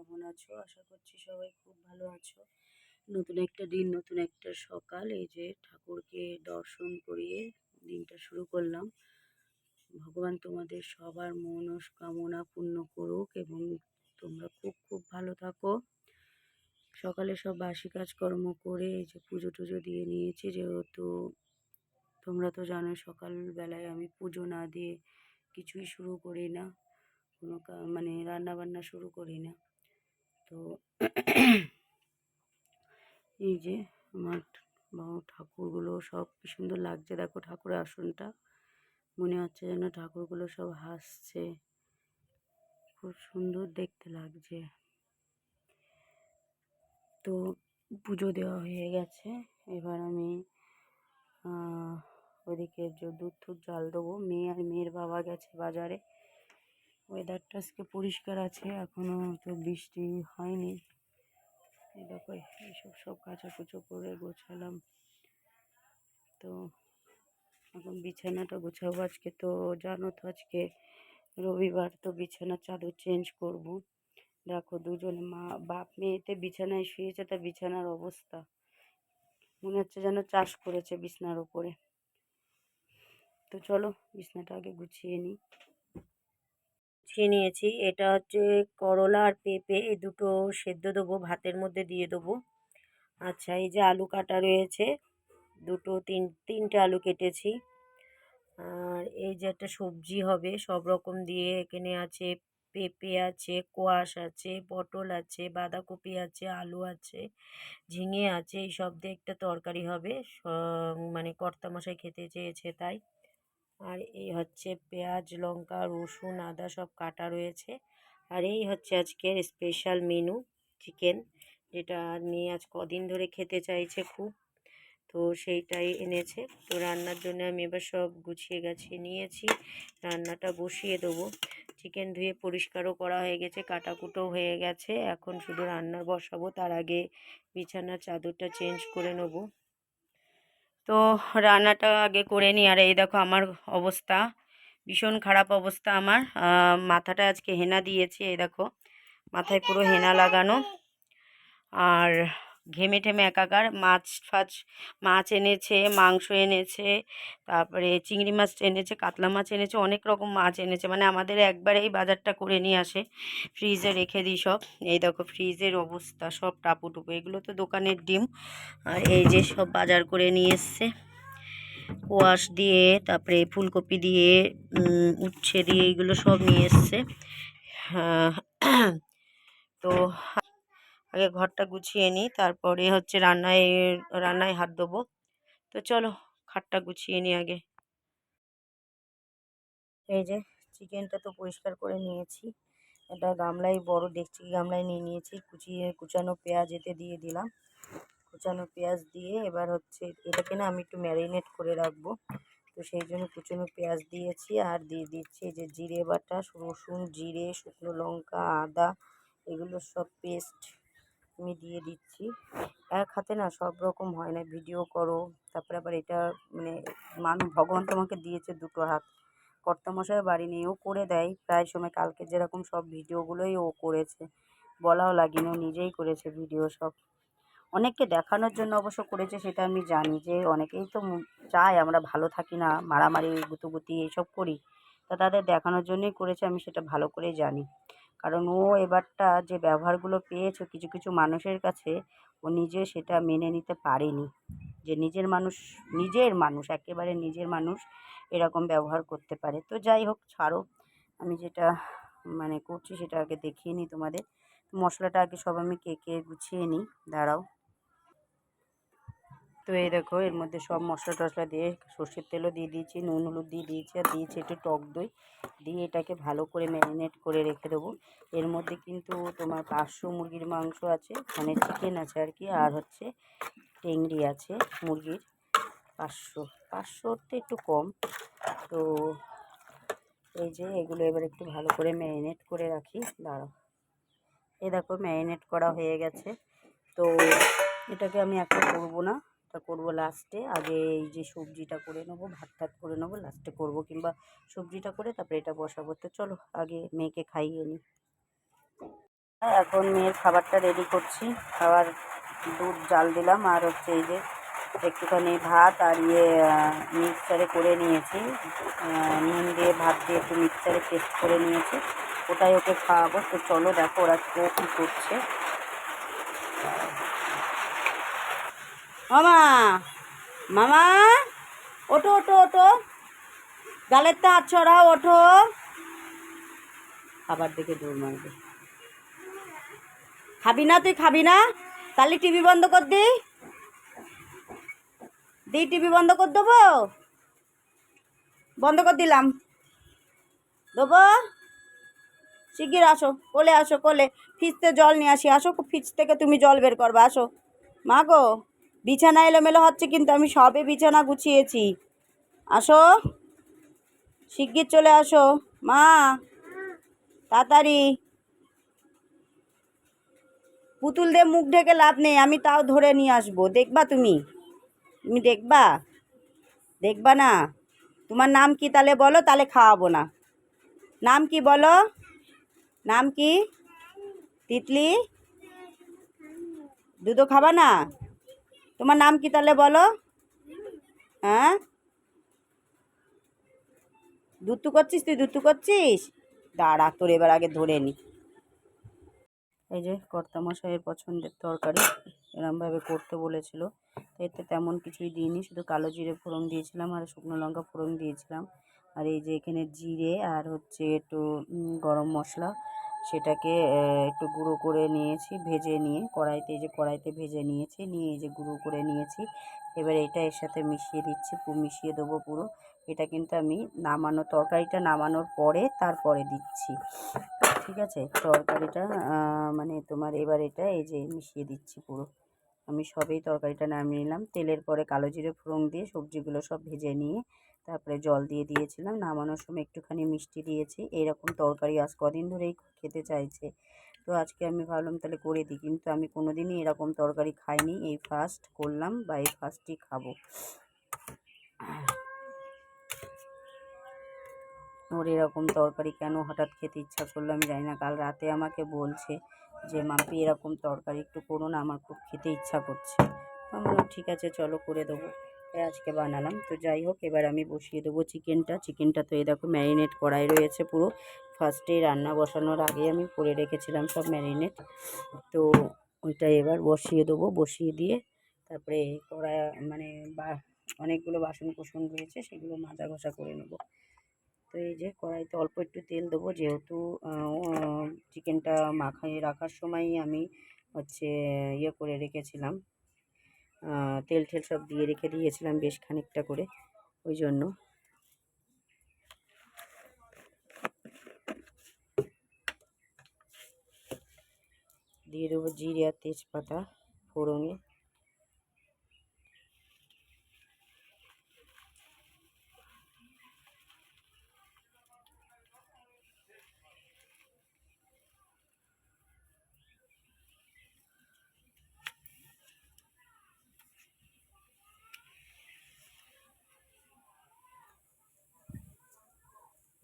কেমন আছো? আশা করছি সবাই খুব ভালো আছো। নতুন একটা দিন, নতুন একটা সকাল। এই যে ঠাকুরকে দর্শন করিয়ে দিনটা শুরু করলাম। ভগবান তোমাদের সবার মনস্কামনা পূর্ণ করুক এবং তোমরা খুব খুব ভালো থাকো। সকালে সব বাসি কাজকর্ম করে এই যে পুজো টুজো দিয়ে নিয়েছি, যেহেতু তোমরা তো জানো সকালবেলায় আমি পুজো না দিয়ে কিছুই শুরু করি না, কোনো মানে রান্না বান্না শুরু করি না। তো এই যে আমার ঠাকুরগুলো সব কি সুন্দর লাগছে, দেখো ঠাকুরের আসনটা, মনে হচ্ছে যেন ঠাকুরগুলো সব হাসছে, খুব সুন্দর দেখতে লাগছে। তো পুজো দেওয়া হয়ে গেছে, এবার আমি ওদিকে দুধ টুধ জাল দেবো। মেয়ে আর মেয়ের বাবা গেছে বাজারে। ওয়েদারটা আজকে পরিষ্কার আছে, এখনও তো বৃষ্টি হয়নি। এই দেখো এইসব সব কাচাকুচো করে গোছালাম। তো এখন বিছানাটা গোছাবো। আজকে তো জানো তো আজকে রবিবার, তো বিছানার চাদর চেঞ্জ করব। দেখো দুজনে বাপ মেয়েতে বিছানায় শুয়েছে, তা বিছানার অবস্থা মনে হচ্ছে যেন চাষ করেছে বিছানার উপরে। তো চলো বিছানাটা আগে গুছিয়ে নিই। গুছিয়ে নিয়েছি। এটা হচ্ছে করলা আর পেঁপে, এই দুটো সেদ্ধ দেবো, ভাতের মধ্যে দিয়ে দেবো। আচ্ছা, এই যে আলু কাটা রয়েছে, তিনটে আলু কেটেছি। আর এই যে একটা সবজি হবে সব রকম দিয়ে, এখানে আছে পেঁপে আছে, কোয়াশ আছে, পটল আছে, বাঁধাকপি আছে, আলু আছে, ঝিঙে আছে, এই সব দিয়ে একটা তরকারি হবে। মানে কর্তামশাই খেতে চেয়েছে তাই। আর এই হচ্ছে পেঁয়াজ, লঙ্কা, রসুন, আদা সব কাটা রয়েছে। আর এই হচ্ছে আজকের স্পেশাল মেনু, চিকেন, যেটা নিয়ে আজ কদিন ধরে খেতে চাইছে খুব, তো সেইটাই এনেছে। তো রান্নার জন্য আমি এবার সব গুছিয়ে গাছিয়ে নিয়েছি, রান্নাটা বসিয়ে দেবো। চিকেন ধুয়ে পরিষ্কারও করা হয়ে গেছে, কাটাকুটো হয়ে গেছে, এখন শুধু রান্না বসাবো। তার আগে বিছানার চাদরটা চেঞ্জ করে নেবো। তো রান্নাটা আগে করে নিই। আর এই দেখো আমার অবস্থা, ভীষণ খারাপ অবস্থা আমার। মাথাটা আজকে হেনা দিয়েছি, এই দেখো মাথায় পুরো হেনা লাগানো, আর ঘেমে ঠেমে একাকার। মাছ এনেছে, মাংস এনেছে, তারপরে চিংড়ি মাছ এনেছে, কাতলা মাছ এনেছে, অনেক রকম মাছ এনেছে। মানে আমাদের একবারেই বাজারটা করে নিয়ে আসে, ফ্রিজে রেখে দিই সব। এই দেখো ফ্রিজের অবস্থা সব টাপুটুপু, এগুলো তো দোকানের ডিম। আর এই যে সব বাজার করে নিয়ে এসছে, কোয়াশ দিয়ে, তারপরে ফুলকপি দিয়ে, উচ্ছে দিয়ে, এগুলো সব নিয়ে এসছে। তো আগে ঘরটা গুছিয়ে নিই, তারপরে হচ্ছে রান্নায় হাত দেবো। তো চলো খাটটা গুছিয়ে নিই আগে। এই যে চিকেনটা তো পরিষ্কার করে নিয়েছি, এটা গামলায়, বড় ডেকচি গামলায় নিয়ে নিয়েছি। কুচানো পেঁয়াজ এতে দিয়ে দিলাম। কুচানো পেঁয়াজ দিয়ে এবার হচ্ছে এটাকে না আমি একটু ম্যারিনেট করে রাখবো, তো সেই জন্য কুচানো পেঁয়াজ দিয়েছি। আর দিয়ে দিচ্ছি এই যে জিরে বাটা, রসুন, জিরে, শুকনো লঙ্কা, আদা, এগুলো সব পেস্ট আমি দিয়ে দিচ্ছি। এক হাতে না সব রকম হয় না, ভিডিও করো, তারপরে আবার এটা মানে ভগবান তোমাকে দিয়েছে দুটো হাত। কর্তামশাই বাড়ি নেই, ও করে দেয় প্রায় সময়। কালকে যেরকম সব ভিডিওগুলোই ও করেছে, বলাও লাগেনি, ও নিজেই করেছে ভিডিও সব। অনেককে দেখানোর জন্য অবশ্য করেছে, সেটা আমি জানি, যে অনেকেই তো চায় আমরা ভালো থাকি না, মারামারি গুতুগুতি এইসব করি, তা তাদের দেখানোর জন্যই করেছে, আমি সেটা ভালো করেই জানি। কারণ ও এবারটা যে ব্যবহারগুলো পেয়েছে কিছু কিছু মানুষের কাছে, ও নিজে সেটা মেনে নিতে পারেনি, যে নিজের মানুষ একেবারে নিজের মানুষ এরকম ব্যবহার করতে পারে। তো যাই হোক, ছাড়ো, আমি যেটা করছি সেটা আগে দেখিয়ে নিই তোমাদের। মশলাটা আগে সব আমি কেকে গুছিয়ে নিই, দাঁড়াও। তো এই দেখো এর মধ্যে সব মশলা টশলা দিয়ে, সর্ষের তেলও দিয়ে দিয়েছি, নুন হলুদ দিয়ে দিয়েছি, আর দিয়েছি একটু টক দই দিয়ে, এটাকে ভালো করে ম্যারিনেট করে রেখে দেবো। এর মধ্যে কিন্তু তোমার 500 মুরগির মাংস আছে, মানে চিকেন আছে আর কি, আর হচ্ছে টেংরি আছে মুরগির 500 তো একটু কম। তো এই যে এগুলো এবার একটু ভালো করে ম্যারিনেট করে রাখি, দাঁড়াও। এই দেখো ম্যারিনেট করা হয়ে গেছে। তো এটাকে আমি একটা করবো না, এটা করবো লাস্টে। আগে এই যে সবজিটা করে নেবো, ভাত টাত করে নেবো, লাস্টে করবো, কিংবা সবজিটা করে তারপরে এটা বসাবো। তো চলো আগে মেয়েকে খাইয়ে নিই। এখন মেয়ের খাবারটা রেডি করছি। খাবার দুধ জাল দিলাম, আর হচ্ছে এই যে একটুখানি ভাত আর মিক্সচারে করে নিয়েছি, নুন দিয়ে ভাত দিয়ে একটু মিক্সচারে পেস্ট করে নিয়েছি, ওটাই ওকে খাওয়াবো। তো চলো দেখো ওরা কী করছে। মামা, মামা, ওঠো ওঠো ওঠো, গালের তো হাত ছড়াও, ওঠো। খাবার দেখে দৌড় মারবে। খাবি না? তুই খাবি না? তাহলে টিভি বন্ধ কর দি। টিভি বন্ধ করে দেবো? বন্ধ করে দিলাম। দেবো? শিগগির আসো, কোলে আসো, কোলে। ফ্রিজতে জল নিয়ে আসি, আসো ফ্রিজ থেকে তুমি জল বের করবে, আসো। মা গো, বিছানা এলোমেলো হচ্ছে কিন্তু আমি সবে বিছানা গুছিয়েছি। আসো, শিগগির চলে আসো মা, তাড়াতাড়ি। পুতুল দিয়ে মুখ ঢেকে লাভ নেই, আমি তাও ধরে নিয়ে আসবো, দেখবা তুমি? তুমি দেখবা? দেখবা না? তোমার নাম কি তাহলে বলো, তাহলে খাওয়াবো না। নাম কি বলো? নাম কি? তিতলি? দুধও খাবা না? তোমার নাম কি তাহলে বলো? হ্যাঁ, দুধ করছিস তুই? দুধ করছিস? দাঁড়া, তোর এবার আগে ধরে নি। এই যে কর্তামশাইয়ের পছন্দের তরকারি, এরমভাবে করতে বলেছিল, তো এতে তেমন কিছুই দিইনি, শুধু কালো জিরে ফোড়ন দিয়েছিলাম আর শুকনো লঙ্কা ফোড়ন দিয়েছিলাম। আর এই যে এখানে জিরে আর হচ্ছে একটু গরম মশলা, সেটাকে একটু গুঁড়ো করে নিয়েছি, ভেজে নিয়ে কড়াইতে, এই যে কড়াইতে ভেজে নিয়েছি, নিয়ে এই যে গুঁড়ো করে নিয়েছি। এবার এটা এর সাথে মিশিয়ে দিচ্ছি, মিশিয়ে দেবো পুরো। এটা কিন্তু আমি তরকারিটা নামানোর পরে তারপরে দিচ্ছি, ঠিক আছে? তরকারিটা মানে তোমার এবার এটা এই যে মিশিয়ে দিচ্ছি পুরো। আমি সবেই তরকারিটা নামিয়ে নিলাম, তেলের পরে কালো জিরে ফোড়ন দিয়ে সবজিগুলো সব ভেজে নিয়ে তারপরে জল দিয়ে দিয়েছিলাম, নামানোর সময় একটুখানি মিষ্টি দিয়েছি। এইরকম তরকারি আজ কদিন ধরেই খেতে চাইছে, তো আজকে আমি ভাবলাম তাহলে করে দিই, কিন্তু আমি কোনো দিনই এরকম তরকারি খাইনি, এই ফার্স্ট করলাম বা এই ফার্স্টই খাবো। ওর এরকম তরকারি কেন হঠাৎ খেতে ইচ্ছা করলো আমি জানি না, কাল রাতে আমাকে বলছে যে মাম্পি এরকম তরকারি একটু করো না, আমার খুব খেতে ইচ্ছা করছে। আমি বললাম ঠিক আছে চলো করে দেবো, আজকে বানালাম। তো যাই হোক, এবার আমি বসিয়ে দেবো চিকেনটা তো এই দেখো ম্যারিনেট করাই রয়েছে পুরো, ফার্স্টেই রান্না বসানোর আগে আমি করে রেখেছিলাম সব ম্যারিনেট। তো ওইটা এবার বসিয়ে দেবো, বসিয়ে দিয়ে তারপরে কড়াই মানে অনেকগুলো বাসন কুসন রয়েছে, সেগুলো মাজা ঘষা করে নেবো। তো এই যে কড়াইতে অল্প একটু তেল দেবো, যেহেতু চিকেনটা মাখিয়ে রাখার সময়ই আমি হচ্ছে করে রেখেছিলাম, তেল সব দিয়ে রেখে দিয়েছিলাম বেশ খানিকটা করে, ওই জন্য। দিয়ে দেবো জিরে আর তেজপাতা ফোড়নে।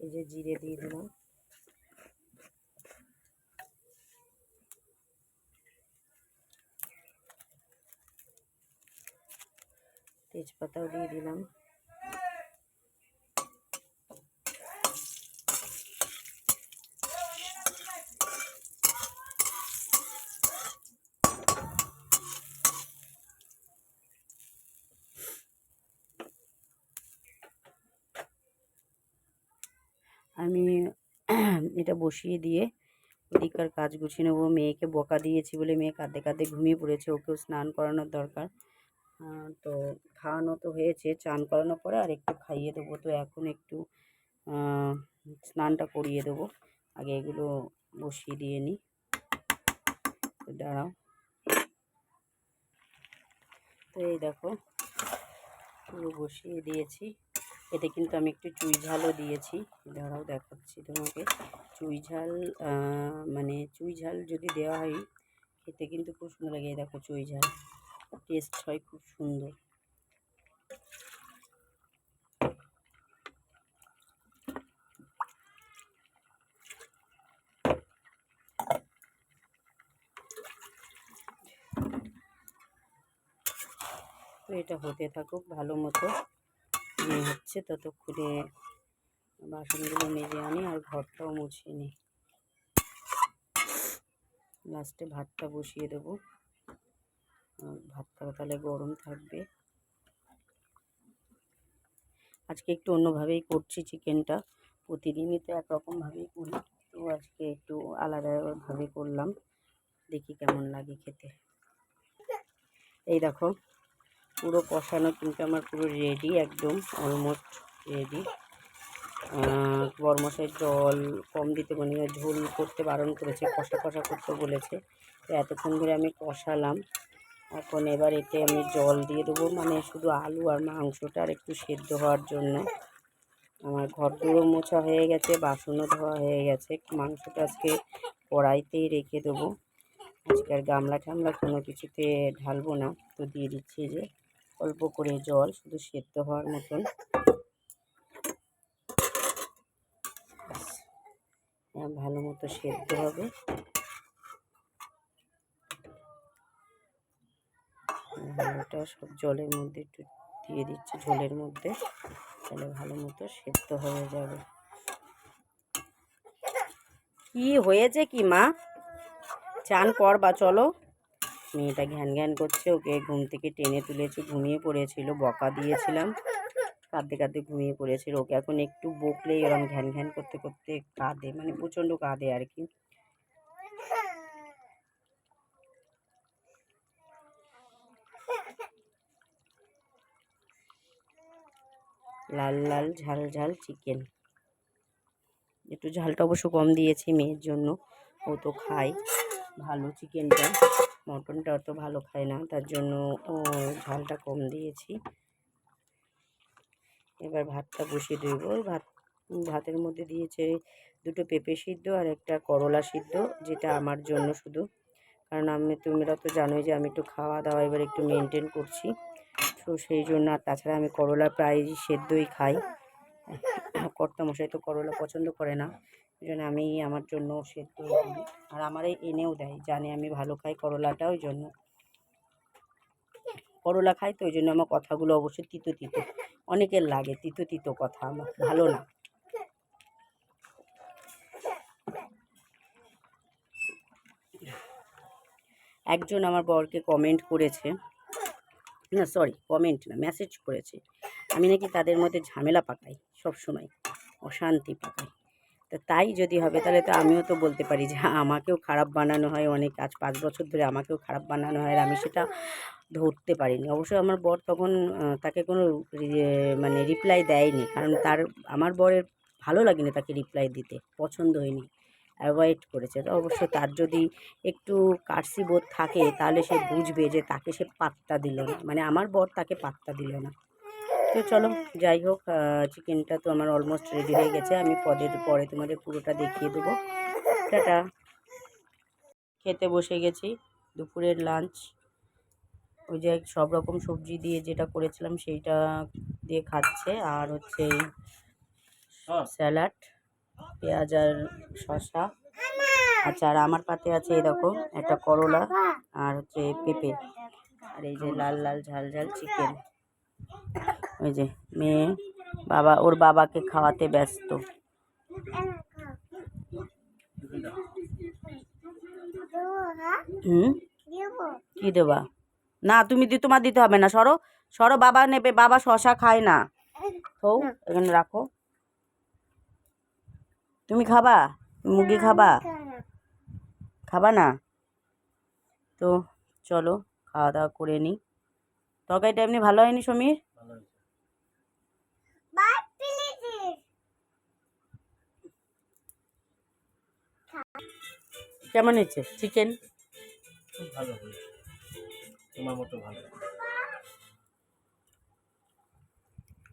এই যে জিরে দিয়ে দিলাম, তেজপাতাও দিয়ে দিলাম। আমি এটা বসিয়ে দিয়ে ওদিককার কাজ গুছিয়ে নেবো। মেয়েকে বকা দিয়েছি বলে মেয়ে কাঁদতে কাঁদতে ঘুমিয়ে পড়েছে, ওকেও স্নান করানোর দরকার। তো খাওয়ানো তো হয়েছে, চান করানোর পরে আর একটু খাইয়ে দেবো। তো এখন একটু স্নানটা করিয়ে দেবো, আগে এগুলো বসিয়ে দিয়ে নিই। দাঁড়াও, তো এই দেখো পুরো বসিয়ে দিয়েছি। এতে কিন্তু আমি একটু চুই ঝালও দিয়েছি, দাঁড়াও দেখাচ্ছি তোমাকে। চুই ঝাল মানে চুই ঝাল যদি দেওয়া হয় খেতে কিন্তু খুব সুন্দর লাগে। দেখো চুই ঝাল টেস্ট হয় খুব সুন্দর। এটা হতে থাকুক ভালো মতো। হচ্ছে ততক্ষণে বাসনগুলো মেজে আনি আর ঘরটাও মুছিয়ে নিই। লাস্টে ভাতটা বসিয়ে দেবো, ভাতটা তাহলে গরম থাকবে। আজকে একটু অন্যভাবেই করছি চিকেনটা, প্রতিদিনই তো একরকমভাবেই করি, তো আজকে একটু আলাদাভাবে করলাম, দেখি কেমন লাগে খেতে। এই দেখো পুরো কষানো কিন্তু আমার পুরো রেডি, একদম অলমোস্ট রেডি। বড়মশাই জল কম দিতে, মানে ঝোল করতে বারণ করেছে, কষা কষা করতে বলেছে। তো এতক্ষণ ধরে আমি কষালাম, এখন এবার এতে আমি জল দিয়ে দেবো, মানে শুধু আলু আর মাংসটা আর একটু সেদ্ধ হওয়ার জন্য। আমার ঘরদোরও মোছা হয়ে গেছে, বাসনও ধোয়া হয়ে গেছে। মাংসটা আজকে কড়াইতেই রেখে দেবো, আজকে আর গামলা টামলা কোনো কিছুতে ঢালবো না। তো দিয়ে দিচ্ছি যে অল্প করে জল, শুধু সেদ্ধ হওয়ার মতন। ভালো মতো সেদ্ধ হবে। আলুটা সব জলের মধ্যে একটু দিয়ে দিচ্ছি, ঝোলের মধ্যে, তাহলে ভালো মতো সেদ্ধ হয়ে যাবে। কি হয়েছে কি মা? চান করবা চলো। মেয়েটা ঘ্যান ঘ্যান করছে, ওকে ঘুম থেকে টেনে তুলেছি, ঘুমিয়ে পড়েছিল, বকা দিয়েছিলাম, কাঁদতে কাঁদতে ঘুমিয়ে পড়েছিল। ওকে এখন একটু বকলেই এরকম ঘ্যান ঘ্যান করতে করতে কাঁদে, মানে প্রচণ্ড কাঁদে আর কি। লাল লাল ঝাল ঝাল চিকেন, একটু ঝালটা অবশ্য কম দিয়েছি মেয়ের জন্য, ও তো খায় ভালো চিকেনটা, মটনটা অত ভালো খায় না, তার জন্য ও ঝালটা কম দিয়েছি। এবার ভাতটা বসিয়ে দেবো। ভাতের মধ্যে দিয়েছে দুটো পেঁপে সিদ্ধ আর একটা করলা সিদ্ধ, যেটা আমার জন্য শুধু, কারণ তোমরা তো জানোই যে আমি একটু খাওয়া দাওয়া এবার একটু মেনটেন করছি, তো সেই জন্য। আর তাছাড়া আমি করলা প্রায় সেদ্ধই খাই, কর্তামশাই তো করলা পছন্দ করে না, ওই জন্য আমি আমার জন্য সেদ্ধ করি। আর আমারই এনেও দেয়, জানে আমি ভালো খাই করলাটা, ওই জন্য করলা খাই, তো ওই জন্য আমার কথাগুলো অবশ্যই তিতো তিতো, অনেকের লাগে তিতো তিতো কথা, আমার ভালো না। একজন আমার বরকে কমেন্ট করেছে, না সরি কমেন্ট না, মেসেজ করেছে, আমি নাকি তাদের মধ্যে ঝামেলা পাকাই, সবসময় অশান্তি পাকাই। তো তাই যদি হবে তাহলে তো আমিও তো বলতে পারি যে আমাকেও খারাপ বানানো হয় অনেক, আজ 5 বছর ধরে আমাকেও খারাপ বানানো হয়, আর আমি সেটা ধরতে পারিনি। অবশ্যই আমার বর তখন তাকে কোনো মানে রিপ্লাই দেয়নি, কারণ আমার বরের ভালো লাগেনি তাকে রিপ্লাই দিতে, পছন্দ হয়নি, অ্যাভয়েড করেছে। তো অবশ্য তার যদি একটু কার্সি বোধ থাকে তাহলে সে বুঝবে যে তাকে সে পাত্তা দিল না, মানে আমার বর তাকে পাত্তা দিল না। তো চলো যাই হোক, চিকেনটা তো আমার অলমোস্ট রেডি হয়ে গেছে, আমি পরে তোমাদের পুরোটা দেখিয়ে দেবো। টাটা। খেতে বসে গেছি, দুপুরের লাঞ্চ, ওই যে সব রকম সবজি দিয়ে যেটা করেছিলাম সেইটা দিয়ে খাচ্ছে, আর হচ্ছে এই স্যালাড, পেঁয়াজ আর শসা। আচ্ছা, আর আমার পাতে আছে এই দেখো একটা করলা আর হচ্ছে পেঁপে, আর এই যে লাল লাল ঝাল ঝাল চিকেন। ওই যে মেয়ে ওর বাবাকে খাওয়াতে ব্যস্ত। কি দেবা? না তুমি তোমার দিতে হবে না, সরো সরো, বাবা নেবে, বাবা শশা খায় না। তো এখানে রাখো, তুমি খাবা? মুরগি খাবা? খাবা না? তো চলো খাওয়া দাওয়া করে নিই। তরকারিটা এমনি ভালো হয়নি সমীর? কেমন হয়েছে চিকেন? ভালো, তোমার মতো ভালো।